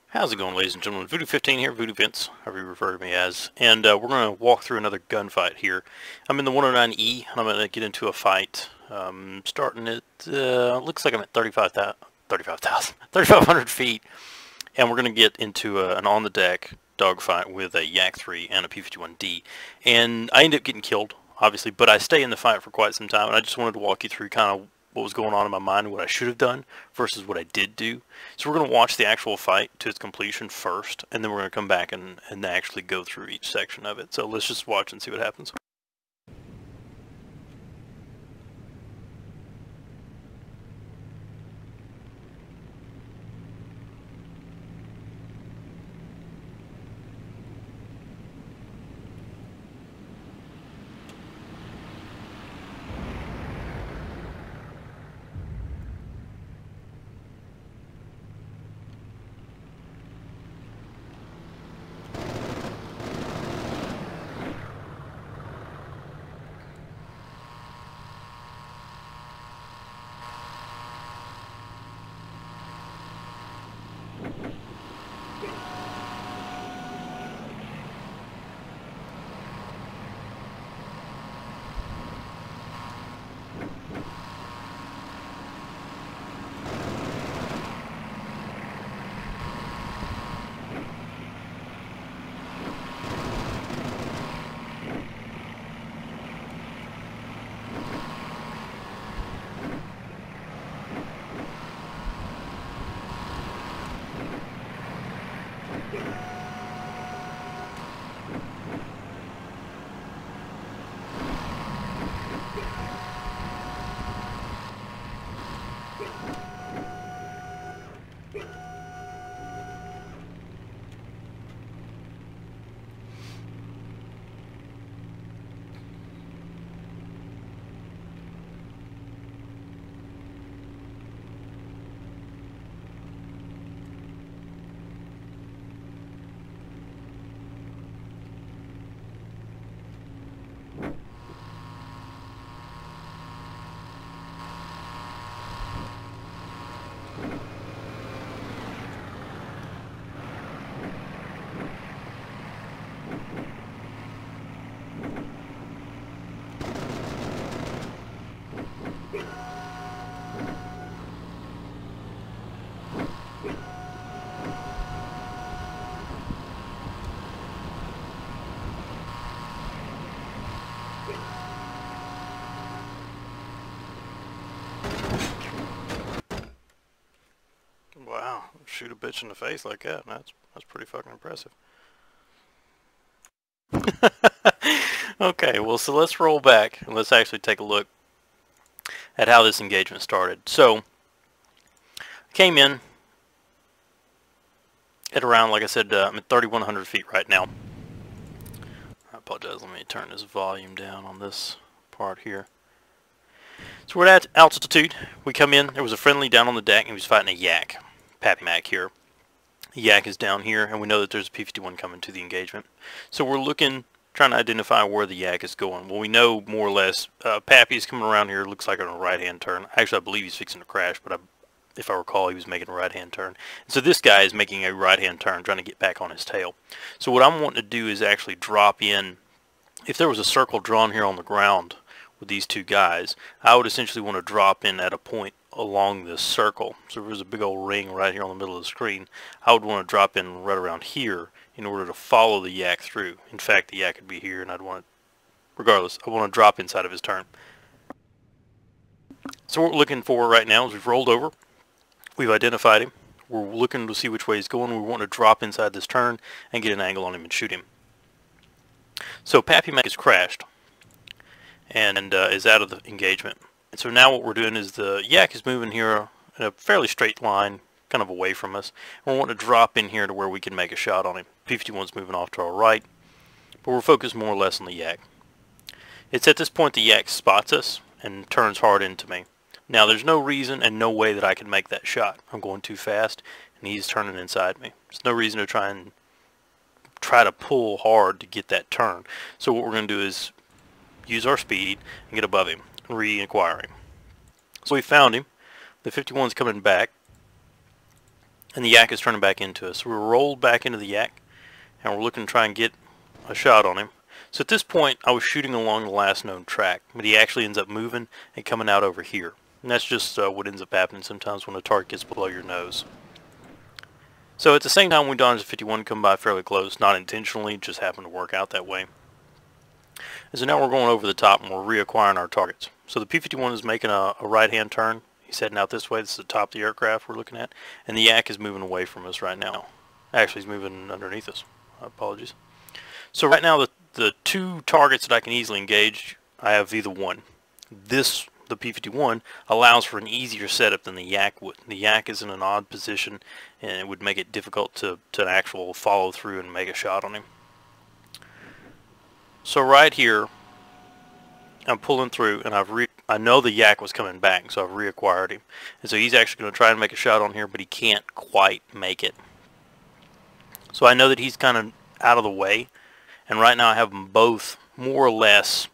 How's it going, ladies and gentlemen? Voodoo15 here, VuduVince, however you refer to me as, and we're going to walk through another gunfight here. I'm in the 109E, and I'm going to get into a fight, starting at, looks like I'm at 3,500 feet, and we're going to get into an on-the-deck dogfight with a Yak3 and a P51D, and I end up getting killed, obviously, but I stay in the fight for quite some time, and I just wanted to walk you through kind of what was going on in my mind and what I should have done versus what I did do. So we're going to watch the actual fight to its completion first, and then we're going to come back and actually go through each section of it. So let's just watch and see what happens. Wow, shoot a bitch in the face like that, that's pretty fucking impressive. Okay, well, so let's roll back and let's actually take a look at how this engagement started. So, I came in at around, like I said, I'm at 3,100 feet right now. I apologize, let me turn this volume down on this part here. So we're at altitude. We come in, there was a friendly down on the deck and he was fighting a Yak. Pappy Mac here. The Yak is down here and we know that there's a P51 coming to the engagement. So we're looking, trying to identify where the Yak is going. Well, we know more or less Pappy is coming around here, looks like on a right hand turn. Actually, I believe he's fixing to crash, but if I recall, he was making a right hand turn. And so this guy is making a right hand turn, trying to get back on his tail. So what I'm wanting to do is actually drop in. If there was a circle drawn here on the ground with these two guys, I would essentially want to drop in at a point along this circle. So if there's a big old ring right here on the middle of the screen, I would want to drop in right around here in order to follow the Yak through. In fact, the Yak could be here and I'd want to, regardless, I want to drop inside of his turn. So what we're looking for right now is we've rolled over, we've identified him, we're looking to see which way he's going, we want to drop inside this turn and get an angle on him and shoot him. So Pappy Mac has crashed and is out of the engagement. And so now what we're doing is the Yak is moving here in a fairly straight line, kind of away from us. And we're wanting to drop in here to where we can make a shot on him. P51's moving off to our right, but we're focused more or less on the Yak. It's at this point the Yak spots us and turns hard into me. Now there's no reason and no way that I can make that shot. I'm going too fast and he's turning inside me. There's no reason to try to pull hard to get that turn. So what we're going to do is use our speed and get above him and reacquire him. So we found him. The 51's coming back, and the Yak is turning back into us. So we're rolled back into the Yak, and we're looking to try and get a shot on him. So at this point, I was shooting along the last known track, but he actually ends up moving and coming out over here. And that's just what ends up happening sometimes when a target gets below your nose. So at the same time, we dodged the 51 come by fairly close, not intentionally, just happened to work out that way. And so now we're going over the top and we're reacquiring our targets. So the P51 is making a right-hand turn. He's heading out this way. This is the top of the aircraft we're looking at. And the Yak is moving away from us right now. Actually, he's moving underneath us. Apologies. So right now, the two targets that I can easily engage, I have either one. The P51 allows for an easier setup than the Yak would. The Yak is in an odd position, and it would make it difficult to actual follow through and make a shot on him. So right here, I'm pulling through, and I know the Yak was coming back, so I've reacquired him. And so he's actually going to try and make a shot on here, but he can't quite make it. So I know that he's kind of out of the way, and right now I have them both more or less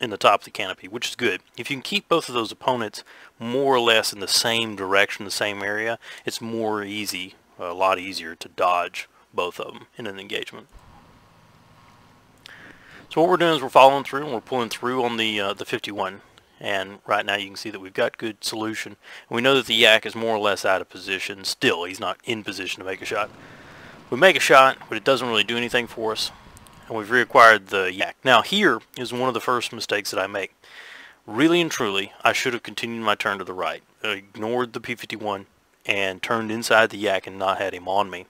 in the top of the canopy, which is good. If you can keep both of those opponents more or less in the same direction, the same area, it's a lot easier to dodge both of them in an engagement. So what we're doing is we're following through and we're pulling through on the 51, and right now you can see that we've got good solution. And we know that the Yak is more or less out of position still. He's not in position to make a shot. We make a shot, but it doesn't really do anything for us. And we've reacquired the Yak. Now here is one of the first mistakes that I make. Really and truly, I should have continued my turn to the right. I ignored the P51 and turned inside the Yak and not had him on me.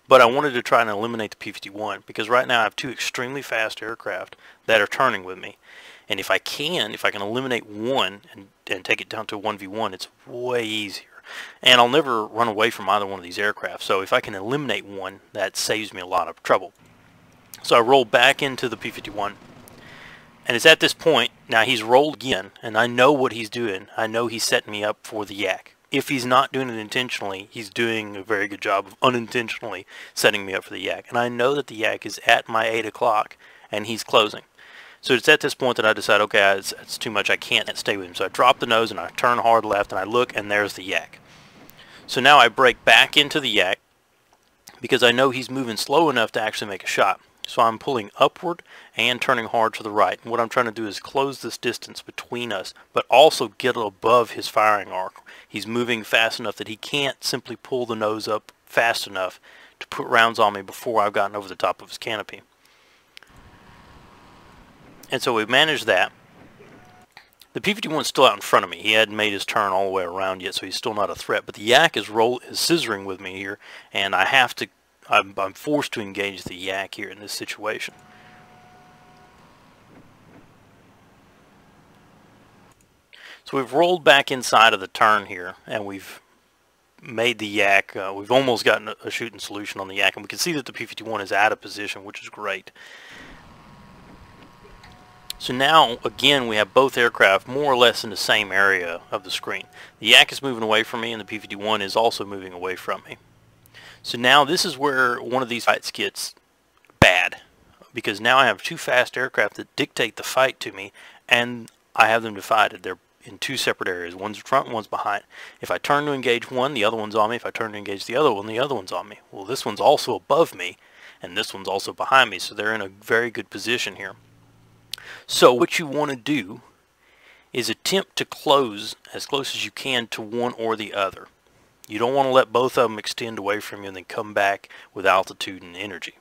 But I wanted to try and eliminate the P51 because right now I have two extremely fast aircraft that are turning with me. And if I can eliminate one and take it down to a 1v1, it's way easier. And I'll never run away from either one of these aircraft. So if I can eliminate one, that saves me a lot of trouble. So I roll back into the P51, and it's at this point, now he's rolled again, and I know what he's doing. I know he's setting me up for the Yak. If he's not doing it intentionally, he's doing a very good job of unintentionally setting me up for the Yak. And I know that the Yak is at my 8 o'clock, and he's closing. So it's at this point that I decide, okay, it's too much, I can't stay with him. So I drop the nose, and I turn hard left, and I look, and there's the Yak. So now I break back into the Yak, because I know he's moving slow enough to actually make a shot. So I'm pulling upward and turning hard to the right. And what I'm trying to do is close this distance between us, but also get above his firing arc. He's moving fast enough that he can't simply pull the nose up fast enough to put rounds on me before I've gotten over the top of his canopy. And so we've managed that. The P51 is still out in front of me. He hadn't made his turn all the way around yet, so he's still not a threat. But the Yak is scissoring with me here, and I'm forced to engage the Yak here in this situation. So we've rolled back inside of the turn here, and we've made the Yak, we've almost gotten a shooting solution on the Yak, and we can see that the P51 is out of position, which is great. So now, again, we have both aircraft more or less in the same area of the screen. The Yak is moving away from me, and the P51 is also moving away from me. So now this is where one of these fights gets bad, because now I have two fast aircraft that dictate the fight to me, and I have them divided. They're in two separate areas. One's front and one's behind. If I turn to engage one, the other one's on me. If I turn to engage the other one's on me. Well, this one's also above me, and this one's also behind me, so they're in a very good position here. So what you want to do is attempt to close as close as you can to one or the other. You don't want to let both of them extend away from you and then come back with altitude and energy.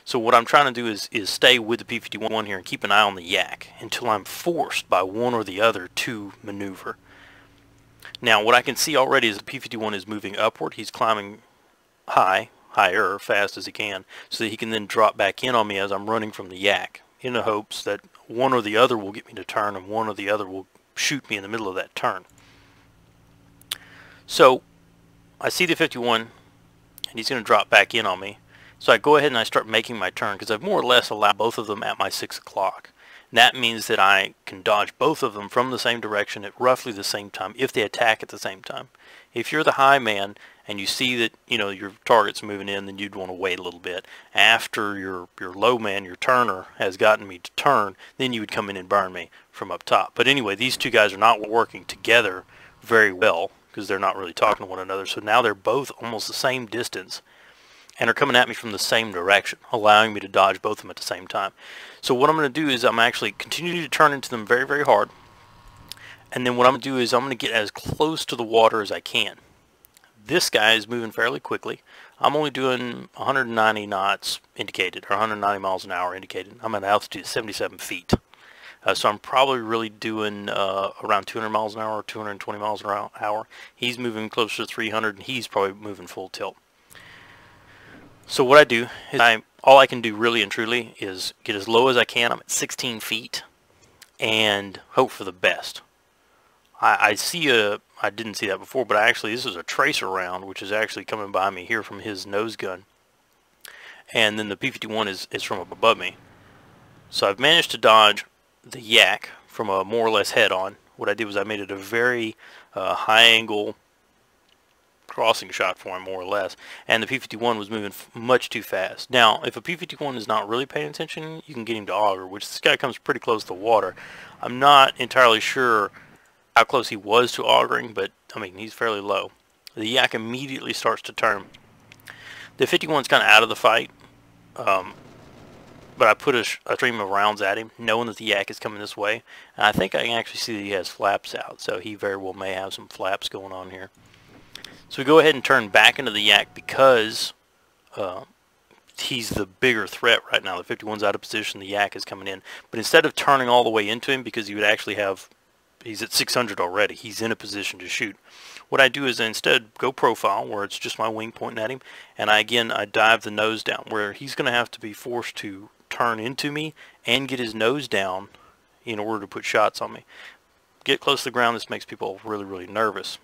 So what I'm trying to do is stay with the P51 here and keep an eye on the Yak until I'm forced by one or the other to maneuver. Now what I can see already is the P51 is moving upward. He's climbing higher, fast as he can, so that he can then drop back in on me as I'm running from the Yak, in the hopes that one or the other will get me to turn and one or the other will shoot me in the middle of that turn. So I see the 51 and he's going to drop back in on me. So I go ahead and I start making my turn because I've more or less allowed both of them at my 6 o'clock. That means that I can dodge both of them from the same direction at roughly the same time if they attack at the same time. If you're the high man and you see that, you know, your target's moving in, then you'd want to wait a little bit. After your low man, your turner, has gotten me to turn, then you would come in and burn me from up top. But anyway, these two guys are not working together very well because they're not really talking to one another. So now they're both almost the same distance and are coming at me from the same direction, allowing me to dodge both of them at the same time. So what I'm going to do is I'm actually continue to turn into them very, very hard. And then what I'm going to do is I'm going to get as close to the water as I can. This guy is moving fairly quickly. I'm only doing 190 knots indicated, or 190 miles an hour indicated. I'm at an altitude of 77 feet. So I'm probably really doing around 200 miles an hour or 220 miles an hour. He's moving closer to 300, and he's probably moving full tilt. So what I do is all I can do really and truly is get as low as I can. I'm at 16 feet and hope for the best. I didn't see that before, but this is a tracer round, which is actually coming by me here from his nose gun. And then the P51 is from up above me. So I've managed to dodge the Yak from a more or less head on. What I did was I made it a very high angle crossing shot for him, more or less. And the P51 was moving much too fast. Now, if a P51 is not really paying attention, you can get him to auger, which this guy comes pretty close to the water. I'm not entirely sure how close he was to augering, but I mean, he's fairly low. The Yak immediately starts to turn. The 51's kind of out of the fight, but I put a stream of rounds at him, knowing that the Yak is coming this way. And I think I can actually see that he has flaps out, so he very well may have some flaps going on here. So we go ahead and turn back into the Yak because he's the bigger threat right now. The 51's out of position, the Yak is coming in. But instead of turning all the way into him, because you would actually have, he's at 600 already, he's in a position to shoot. What I do is I instead go profile, where it's just my wing pointing at him, and I dive the nose down, where he's going to have to be forced to turn into me and get his nose down in order to put shots on me. Get close to the ground, this makes people really, really nervous.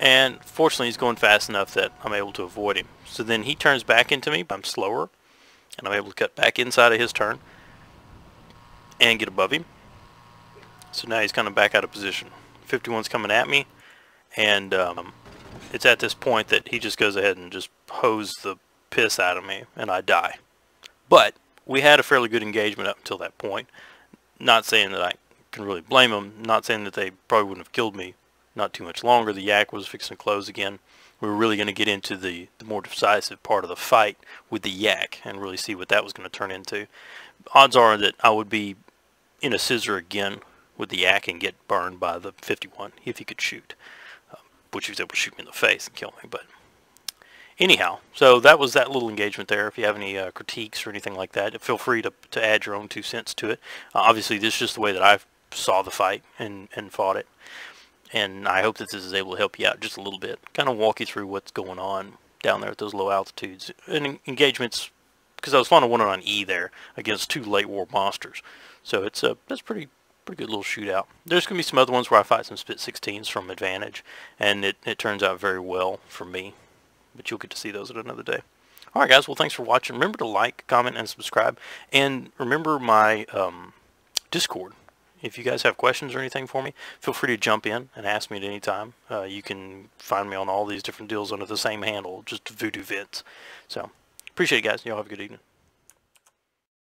And fortunately he's going fast enough that I'm able to avoid him. So then he turns back into me, but I'm slower, and I'm able to cut back inside of his turn and get above him. So now he's kind of back out of position. 51's coming at me, and it's at this point that he just goes ahead and just hoses the piss out of me, and I die. But we had a fairly good engagement up until that point. Not saying that I can really blame them, not saying that they probably wouldn't have killed me not too much longer. The Yak was fixing to close again. We were really going to get into the more decisive part of the fight with the Yak and really see what that was going to turn into. Odds are that I would be in a scissor again with the Yak and get burned by the 51 if he could shoot, which he was able to shoot me in the face and kill me. But anyhow, so that was that little engagement there. If you have any critiques or anything like that, feel free to add your own 2 cents to it. Obviously, this is just the way that I saw the fight and fought it. And I hope that this is able to help you out just a little bit, kind of walk you through what's going on down there at those low altitudes. And engagements, because I was flying a 109E there against 2 late war monsters. So that's pretty good little shootout. There's going to be some other ones where I fight some Spit 16s from advantage, and it turns out very well for me. But you'll get to see those at another day. Alright guys, well thanks for watching. Remember to like, comment, and subscribe. And remember my Discord. If you guys have questions or anything for me, feel free to jump in and ask me at any time. You can find me on all these different deals under the same handle, just VuduVince. So, appreciate it guys. Y'all have a good evening.